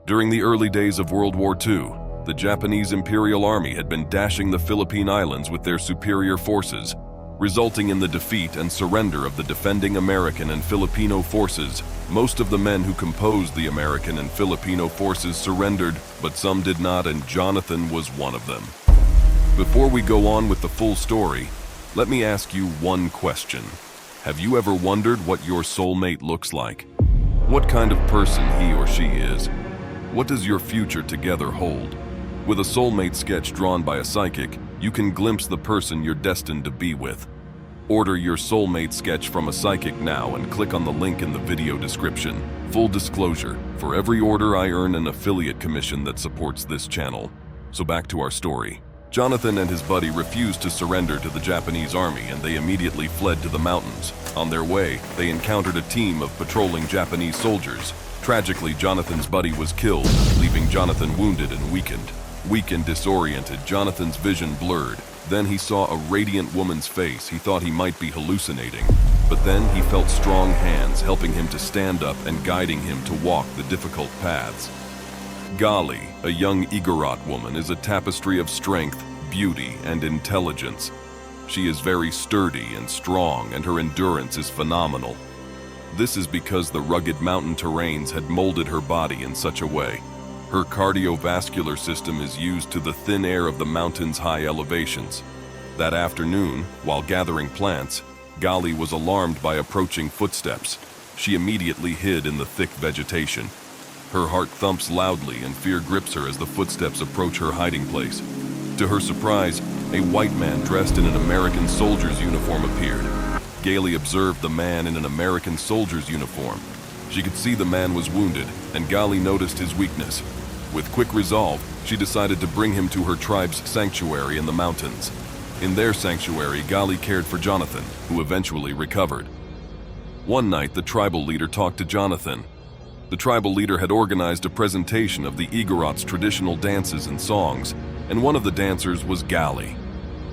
During the early days of World War II, the Japanese Imperial Army had been dashing the Philippine Islands with their superior forces, resulting in the defeat and surrender of the defending American and Filipino forces. Most of the men who composed the American and Filipino forces surrendered, but some did not, and Jonathan was one of them. Before we go on with the full story, let me ask you one question. Have you ever wondered what your soulmate looks like? What kind of person he or she is? What does your future together hold? With a soulmate sketch drawn by a psychic, you can glimpse the person you're destined to be with. Order your soulmate sketch from a psychic now and click on the link in the video description. Full disclosure, for every order I earn an affiliate commission that supports this channel. So back to our story. Jonathan and his buddy refused to surrender to the Japanese army, and they immediately fled to the mountains. On their way, they encountered a team of patrolling Japanese soldiers. Tragically, Jonathan's buddy was killed, leaving Jonathan wounded and weakened. Weak and disoriented, Jonathan's vision blurred. Then he saw a radiant woman's face. He thought he might be hallucinating. But then he felt strong hands helping him to stand up and guiding him to walk the difficult paths. Gali, a young Igorot woman, is a tapestry of strength, beauty, and intelligence. She is very sturdy and strong, and her endurance is phenomenal. This is because the rugged mountain terrains had molded her body in such a way. Her cardiovascular system is used to the thin air of the mountain's high elevations. That afternoon, while gathering plants, Gali was alarmed by approaching footsteps. She immediately hid in the thick vegetation. Her heart thumps loudly and fear grips her as the footsteps approach her hiding place. To her surprise, a white man dressed in an American soldier's uniform appeared. Gali observed the man in an American soldier's uniform. She could see the man was wounded, and Gali noticed his weakness. With quick resolve, she decided to bring him to her tribe's sanctuary in the mountains. In their sanctuary, Gali cared for Jonathan, who eventually recovered. One night, the tribal leader talked to Jonathan. The tribal leader had organized a presentation of the Igorot's traditional dances and songs, and one of the dancers was Gali.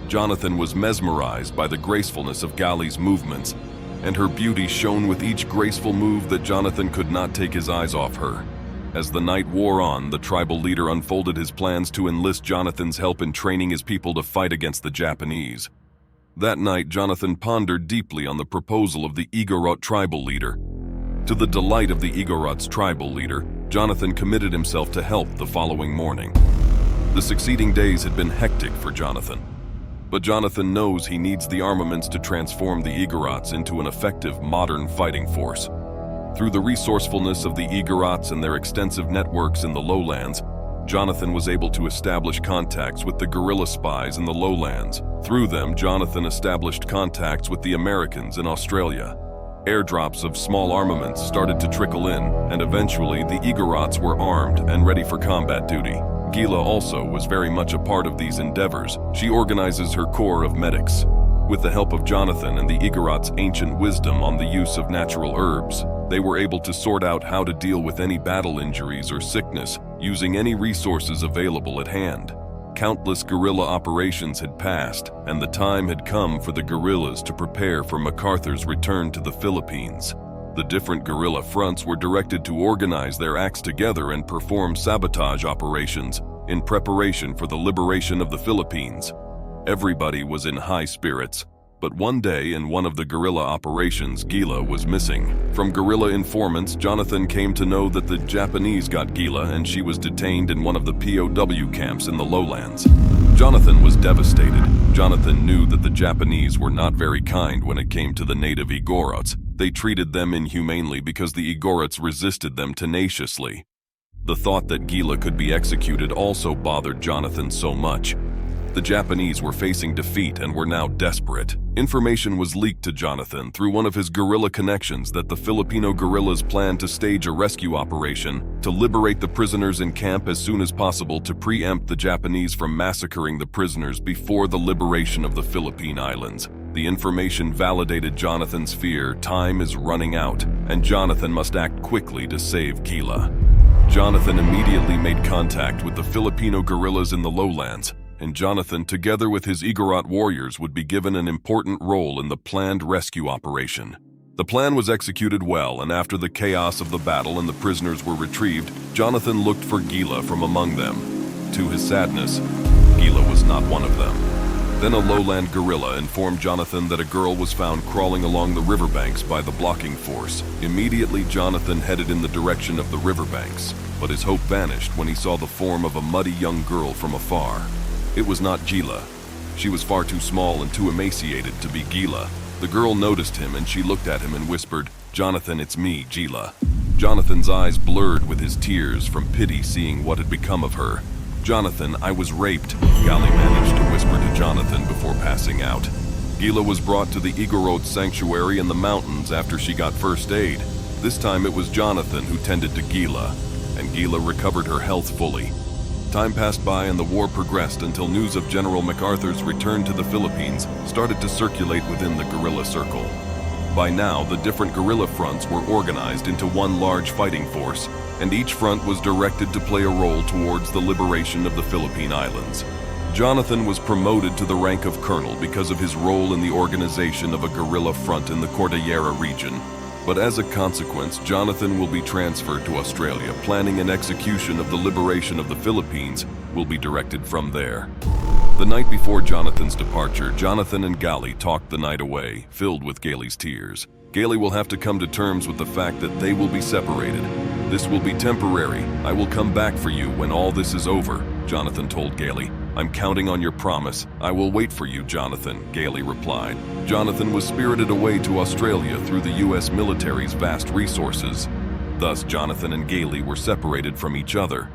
Jonathan was mesmerized by the gracefulness of Gali's movements, and her beauty shone with each graceful move that Jonathan could not take his eyes off her. As the night wore on, the tribal leader unfolded his plans to enlist Jonathan's help in training his people to fight against the Japanese. That night, Jonathan pondered deeply on the proposal of the Igorot tribal leader. To the delight of the Igorot's tribal leader, Jonathan committed himself to help the following morning. The succeeding days had been hectic for Jonathan. But Jonathan knows he needs the armaments to transform the Igorots into an effective modern fighting force. Through the resourcefulness of the Igorots and their extensive networks in the lowlands, Jonathan was able to establish contacts with the guerrilla spies in the lowlands. Through them, Jonathan established contacts with the Americans in Australia. Airdrops of small armaments started to trickle in, and eventually the Igorots were armed and ready for combat duty. Gali also was very much a part of these endeavors. She organizes her corps of medics. With the help of Jonathan and the Igorot's ancient wisdom on the use of natural herbs, they were able to sort out how to deal with any battle injuries or sickness using any resources available at hand. Countless guerrilla operations had passed, and the time had come for the guerrillas to prepare for MacArthur's return to the Philippines. The different guerrilla fronts were directed to organize their acts together and perform sabotage operations in preparation for the liberation of the Philippines. Everybody was in high spirits, but one day in one of the guerrilla operations, Gali was missing. From guerrilla informants, Jonathan came to know that the Japanese got Gali and she was detained in one of the POW camps in the lowlands. Jonathan was devastated. Jonathan knew that the Japanese were not very kind when it came to the native Igorots. They treated them inhumanely because the Igorots resisted them tenaciously. The thought that Gali could be executed also bothered Jonathan so much. The Japanese were facing defeat and were now desperate. Information was leaked to Jonathan through one of his guerrilla connections that the Filipino guerrillas planned to stage a rescue operation to liberate the prisoners in camp as soon as possible to preempt the Japanese from massacring the prisoners before the liberation of the Philippine Islands. The information validated Jonathan's fear. Time is running out, and Jonathan must act quickly to save Gali. Jonathan immediately made contact with the Filipino guerrillas in the lowlands, and Jonathan, together with his Igorot warriors, would be given an important role in the planned rescue operation. The plan was executed well, and after the chaos of the battle and the prisoners were retrieved, Jonathan looked for Gali from among them. To his sadness, Gali was not one of them. Then a lowland guerrilla informed Jonathan that a girl was found crawling along the riverbanks by the blocking force. Immediately, Jonathan headed in the direction of the riverbanks, but his hope vanished when he saw the form of a muddy young girl from afar. It was not Gali. She was far too small and too emaciated to be Gali. The girl noticed him and she looked at him and whispered, "Jonathan, it's me, Gali." Jonathan's eyes blurred with his tears from pity seeing what had become of her. "Jonathan, I was raped," Gali managed to whisper to Jonathan before passing out. Gali was brought to the Igorot sanctuary in the mountains after she got first aid. This time it was Jonathan who tended to Gali, and Gali recovered her health fully. Time passed by and the war progressed until news of General MacArthur's return to the Philippines started to circulate within the guerrilla circle. By now, the different guerrilla fronts were organized into one large fighting force, and each front was directed to play a role towards the liberation of the Philippine Islands. Jonathan was promoted to the rank of colonel because of his role in the organization of a guerrilla front in the Cordillera region. But as a consequence, Jonathan will be transferred to Australia. Planning and execution of the liberation of the Philippines will be directed from there. The night before Jonathan's departure, Jonathan and Gali talked the night away, filled with Gali's tears. Gali will have to come to terms with the fact that they will be separated. "This will be temporary. I will come back for you when all this is over," Jonathan told Gali. "I'm counting on your promise. I will wait for you, Jonathan," Gali replied. Jonathan was spirited away to Australia through the U.S. military's vast resources. Thus, Jonathan and Gali were separated from each other.